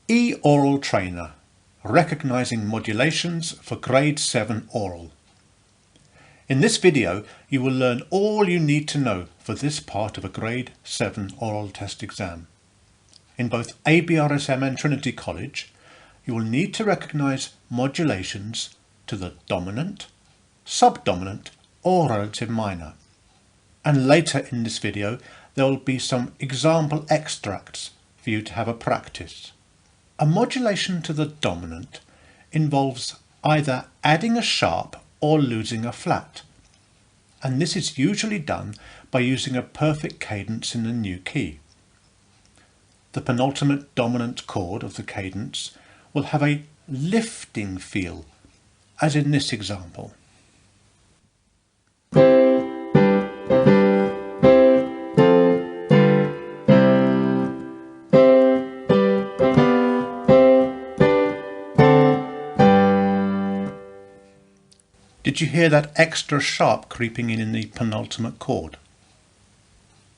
Aural Trainer, recognizing modulations for Grade 7 Aural. In this video, you will learn all you need to know for this part of a Grade 7 Aural Test Exam. In both ABRSM and Trinity College, you will need to recognize modulations to the dominant, subdominant or relative minor. And later in this video, there will be some example extracts for you to have a practice. A modulation to the dominant involves either adding a sharp or losing a flat, and this is usually done by using a perfect cadence in the new key. The penultimate dominant chord of the cadence will have a lifting feel, as in this example. Did you hear that extra sharp creeping in the penultimate chord?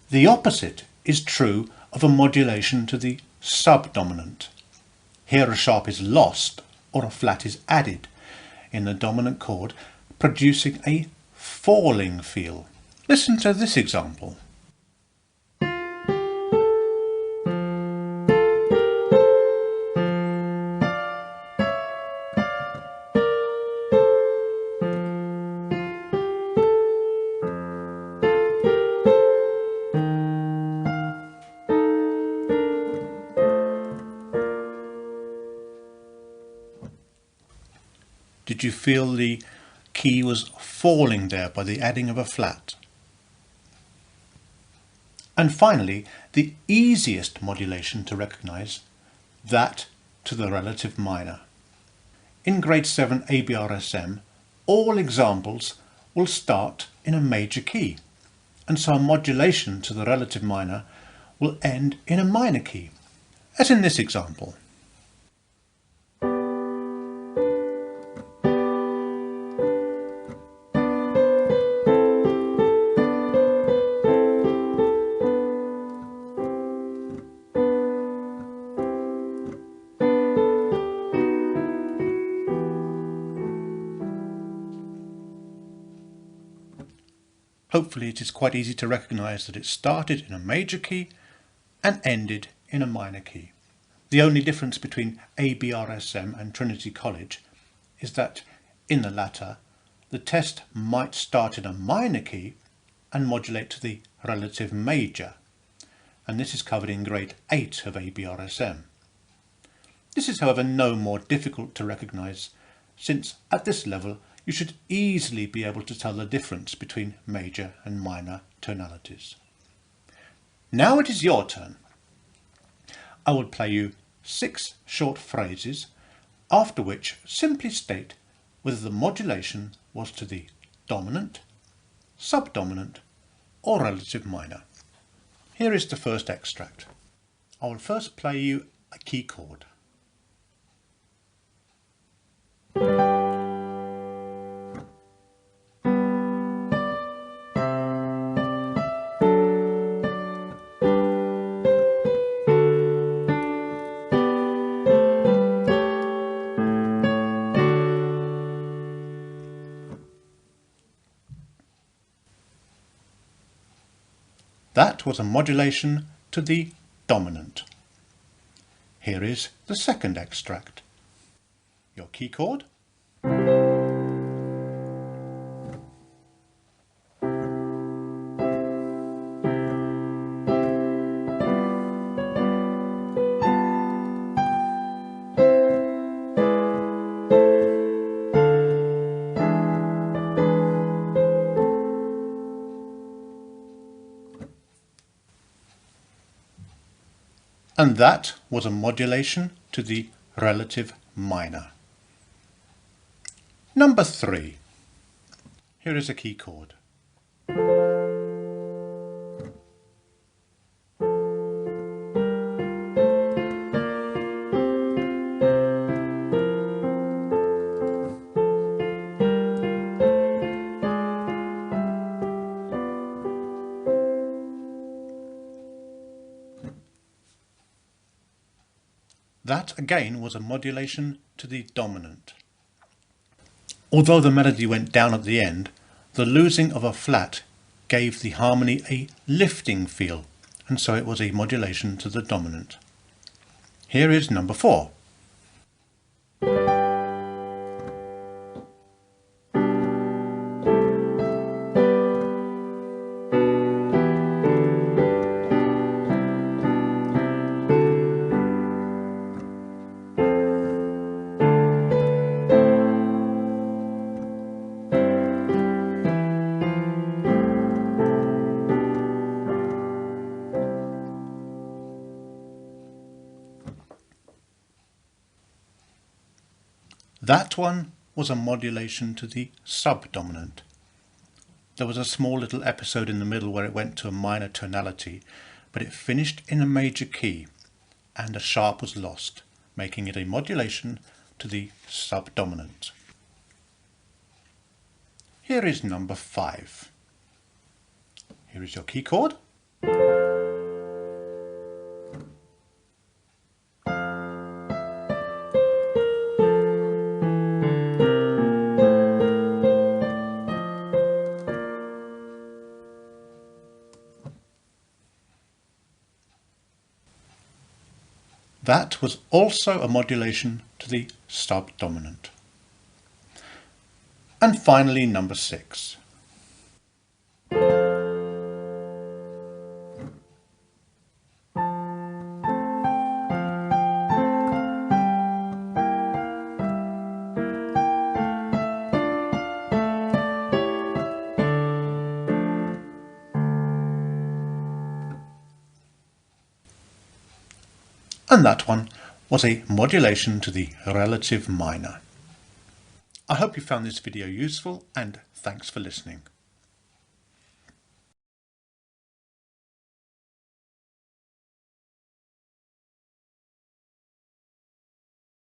The opposite is true of a modulation to the subdominant. Here a sharp is lost or a flat is added in the dominant chord, producing a falling feel. Listen to this example. Did you feel the key was falling there by the adding of a flat? And finally, the easiest modulation to recognize, that to the relative minor. In Grade 7 ABRSM, all examples will start in a major key, and so a modulation to the relative minor will end in a minor key, as in this example. Hopefully it is quite easy to recognize that it started in a major key and ended in a minor key. The only difference between ABRSM and Trinity College is that in the latter, the test might start in a minor key and modulate to the relative major, and this is covered in Grade 8 of ABRSM. This is, however, no more difficult to recognize, since at this level you should easily be able to tell the difference between major and minor tonalities. Now it is your turn. I will play you 6 short phrases, after which simply state whether the modulation was to the dominant, subdominant or relative minor. Here is the first extract. I will first play you a key chord. That was a modulation to the dominant. Here is the second extract. Your key chord. And that was a modulation to the relative minor. Number 3. Here is a key chord. That again was a modulation to the dominant. Although the melody went down at the end, the losing of a flat gave the harmony a lifting feel, and so it was a modulation to the dominant. Here is number 4. That one was a modulation to the subdominant. There was a small little episode in the middle where it went to a minor tonality, but it finished in a major key and a sharp was lost, making it a modulation to the subdominant. Here is number 5. Here is your key chord. That was also a modulation to the subdominant. And finally, number 6. And that one was a modulation to the relative minor. I hope you found this video useful, and thanks for listening.